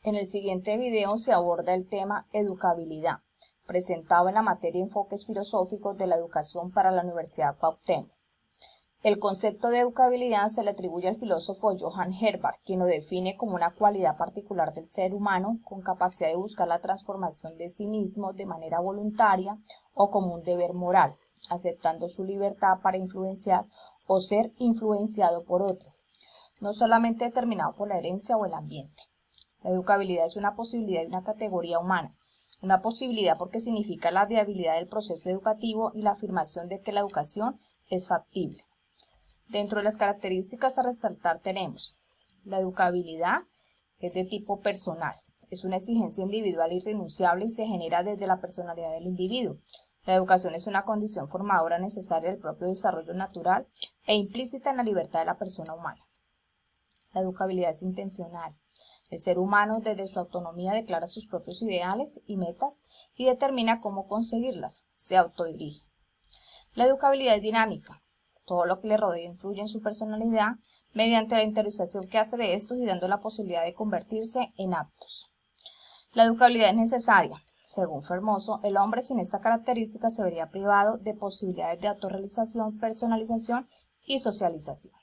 En el siguiente video se aborda el tema educabilidad, presentado en la materia Enfoques Filosóficos de la Educación para la Universidad Cuauhtémoc. El concepto de educabilidad se le atribuye al filósofo Johann Herbart, quien lo define como una cualidad particular del ser humano con capacidad de buscar la transformación de sí mismo de manera voluntaria o como un deber moral, aceptando su libertad para influenciar o ser influenciado por otro, no solamente determinado por la herencia o el ambiente. La educabilidad es una posibilidad y una categoría humana. Una posibilidad porque significa la viabilidad del proceso educativo y la afirmación de que la educación es factible. Dentro de las características a resaltar tenemos: la educabilidad es de tipo personal, es una exigencia individual irrenunciable y se genera desde la personalidad del individuo. La educación es una condición formadora necesaria del propio desarrollo natural e implícita en la libertad de la persona humana. La educabilidad es intencional. El ser humano, desde su autonomía, declara sus propios ideales y metas y determina cómo conseguirlas, se autodirige. La educabilidad es dinámica. Todo lo que le rodea influye en su personalidad mediante la interiorización que hace de estos y dando la posibilidad de convertirse en aptos. La educabilidad es necesaria. Según Formoso, el hombre sin esta característica se vería privado de posibilidades de autorrealización, personalización y socialización.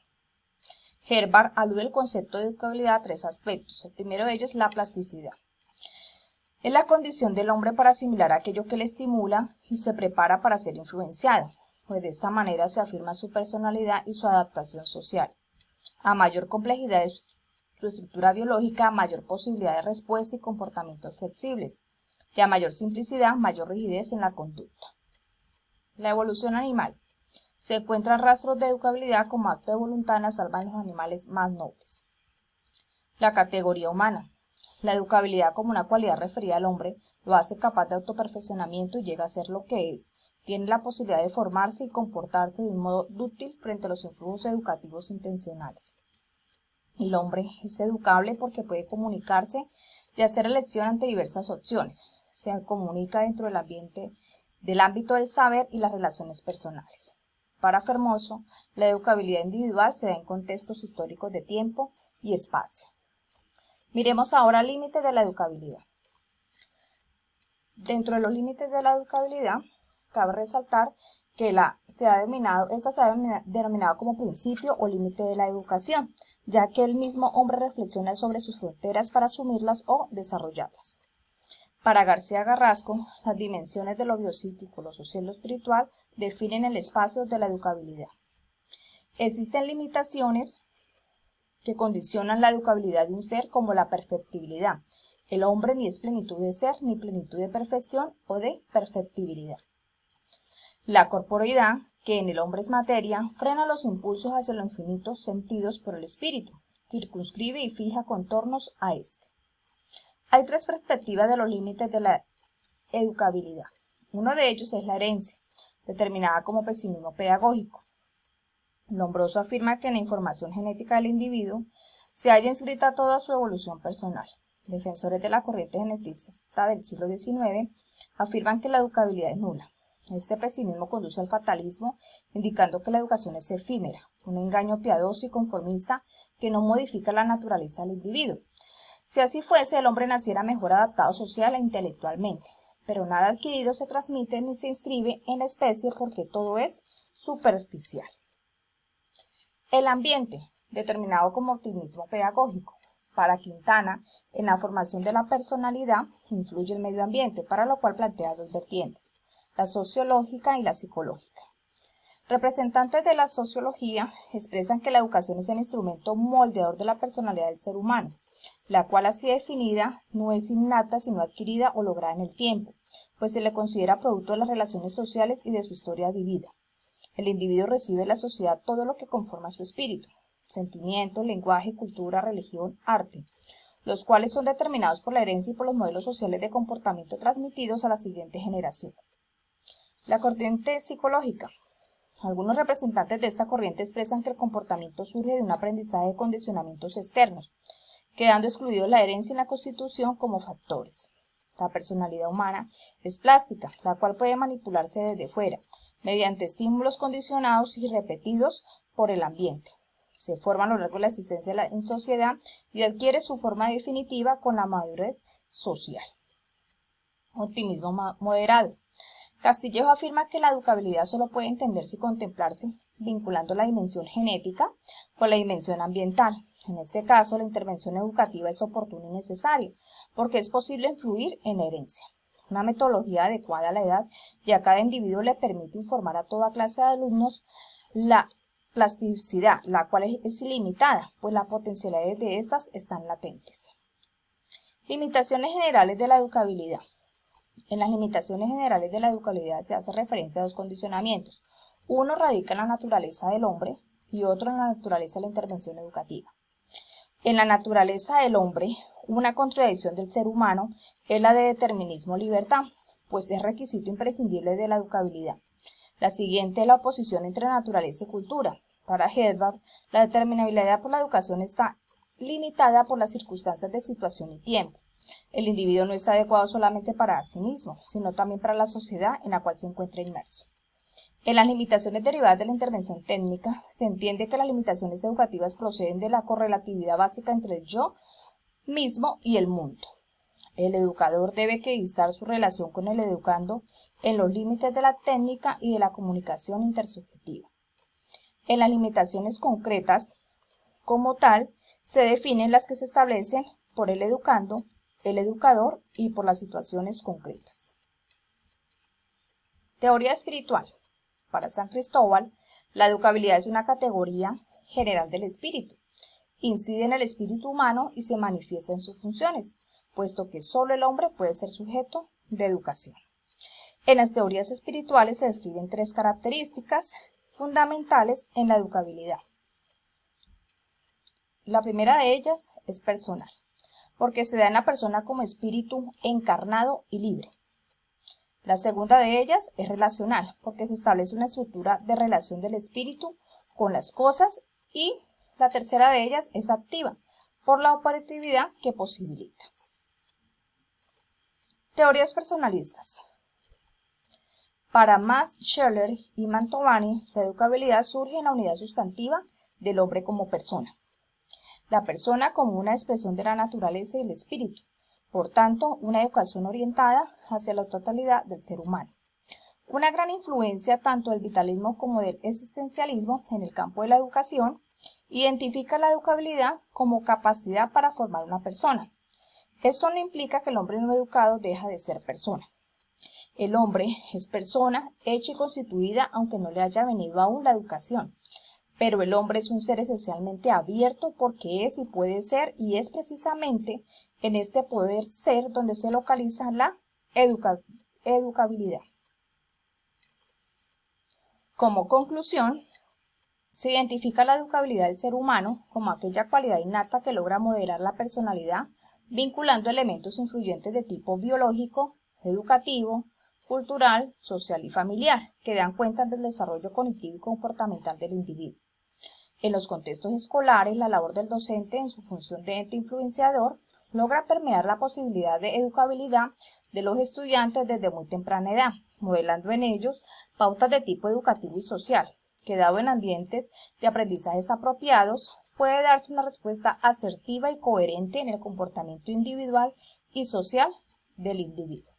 Herbart alude el concepto de educabilidad a tres aspectos. El primero de ellos es la plasticidad. Es la condición del hombre para asimilar aquello que le estimula y se prepara para ser influenciado, pues de esta manera se afirma su personalidad y su adaptación social. A mayor complejidad de su estructura biológica, mayor posibilidad de respuesta y comportamientos flexibles, y a mayor simplicidad, mayor rigidez en la conducta. La evolución animal. Se encuentran rastros de educabilidad como acto de voluntad en la salva de los animales más nobles. La categoría humana. La educabilidad como una cualidad referida al hombre lo hace capaz de autoperfeccionamiento y llega a ser lo que es. Tiene la posibilidad de formarse y comportarse de un modo dúctil frente a los influjos educativos intencionales. El hombre es educable porque puede comunicarse y hacer elección ante diversas opciones. Se comunica dentro del ámbito del saber y las relaciones personales. Para Formoso, la educabilidad individual se da en contextos históricos de tiempo y espacio. Miremos ahora el límite de la educabilidad. Dentro de los límites de la educabilidad, cabe resaltar que esta se ha denominado como principio o límite de la educación, ya que el mismo hombre reflexiona sobre sus fronteras para asumirlas o desarrollarlas. Para García Carrasco, las dimensiones de lo biopsíquico, lo social y lo espiritual definen el espacio de la educabilidad. Existen limitaciones que condicionan la educabilidad de un ser como la perfectibilidad. El hombre ni es plenitud de ser ni plenitud de perfección o de perfectibilidad. La corporeidad, que en el hombre es materia, frena los impulsos hacia los infinitos sentidos por el espíritu, circunscribe y fija contornos a éste. Hay tres perspectivas de los límites de la educabilidad. Uno de ellos es la herencia, determinada como pesimismo pedagógico. Lombroso afirma que en la información genética del individuo se halla inscrita toda su evolución personal. Defensores de la corriente genetista del siglo XIX afirman que la educabilidad es nula. Este pesimismo conduce al fatalismo, indicando que la educación es efímera, un engaño piadoso y conformista que no modifica la naturaleza del individuo. Si así fuese, el hombre naciera mejor adaptado social e intelectualmente, pero nada adquirido se transmite ni se inscribe en la especie porque todo es superficial. El ambiente, determinado como optimismo pedagógico. Para Quintana, en la formación de la personalidad influye el medio ambiente, para lo cual plantea dos vertientes, la sociológica y la psicológica. Representantes de la sociología expresan que la educación es el instrumento moldeador de la personalidad del ser humano, la cual así definida no es innata sino adquirida o lograda en el tiempo, pues se le considera producto de las relaciones sociales y de su historia vivida. El individuo recibe de la sociedad todo lo que conforma su espíritu, sentimientos, lenguaje, cultura, religión, arte, los cuales son determinados por la herencia y por los modelos sociales de comportamiento transmitidos a la siguiente generación. La corriente psicológica. Algunos representantes de esta corriente expresan que el comportamiento surge de un aprendizaje de condicionamientos externos, quedando excluidos la herencia y la constitución como factores. La personalidad humana es plástica, la cual puede manipularse desde fuera, mediante estímulos condicionados y repetidos por el ambiente. se forma a lo largo de la existencia en sociedad y adquiere su forma definitiva con la madurez social. Optimismo moderado. Castillejo afirma que la educabilidad solo puede entenderse y contemplarse vinculando la dimensión genética con la dimensión ambiental. En este caso, la intervención educativa es oportuna y necesaria, porque es posible influir en la herencia. Una metodología adecuada a la edad y a cada individuo le permite informar a toda clase de alumnos la plasticidad, la cual es ilimitada, pues las potencialidades de estas están latentes. Limitaciones generales de la educabilidad. En las limitaciones generales de la educabilidad se hace referencia a dos condicionamientos. Uno radica en la naturaleza del hombre y otro en la naturaleza de la intervención educativa. En la naturaleza del hombre, una contradicción del ser humano es la de determinismo-libertad, pues es requisito imprescindible de la educabilidad. La siguiente es la oposición entre naturaleza y cultura. Para Hedbard, la determinabilidad por la educación está limitada por las circunstancias de situación y tiempo. El individuo no está adecuado solamente para sí mismo, sino también para la sociedad en la cual se encuentra inmerso. En las limitaciones derivadas de la intervención técnica, se entiende que las limitaciones educativas proceden de la correlatividad básica entre el yo mismo y el mundo. El educador debe equidistar su relación con el educando en los límites de la técnica y de la comunicación intersubjetiva. En las limitaciones concretas, como tal, se definen las que se establecen por el educando, el educador y por las situaciones concretas. Teoría espiritual. Para San Cristóbal, la educabilidad es una categoría general del espíritu. Incide en el espíritu humano y se manifiesta en sus funciones, puesto que solo el hombre puede ser sujeto de educación. En las teorías espirituales se describen tres características fundamentales en la educabilidad. La primera de ellas es personal, porque se da en la persona como espíritu encarnado y libre. La segunda de ellas es relacional, porque se establece una estructura de relación del espíritu con las cosas, y la tercera de ellas es activa, por la operatividad que posibilita. Teorías personalistas. Para Max Scheler y Mantovani, la educabilidad surge en la unidad sustantiva del hombre como persona. La persona como una expresión de la naturaleza y el espíritu, por tanto, una educación orientada hacia la totalidad del ser humano. Una gran influencia tanto del vitalismo como del existencialismo en el campo de la educación identifica la educabilidad como capacidad para formar una persona. Esto no implica que el hombre no educado deja de ser persona. El hombre es persona hecha y constituida aunque no le haya venido aún la educación. Pero el hombre es un ser esencialmente abierto porque es y puede ser, y es precisamente en este poder ser donde se localiza la educabilidad. Como conclusión, se identifica la educabilidad del ser humano como aquella cualidad innata que logra moderar la personalidad, vinculando elementos influyentes de tipo biológico, educativo, cultural, social y familiar, que dan cuenta del desarrollo cognitivo y comportamental del individuo. En los contextos escolares, la labor del docente en su función de ente influenciador logra permear la posibilidad de educabilidad de los estudiantes desde muy temprana edad, modelando en ellos pautas de tipo educativo y social, que dado en ambientes de aprendizajes apropiados, puede darse una respuesta asertiva y coherente en el comportamiento individual y social del individuo.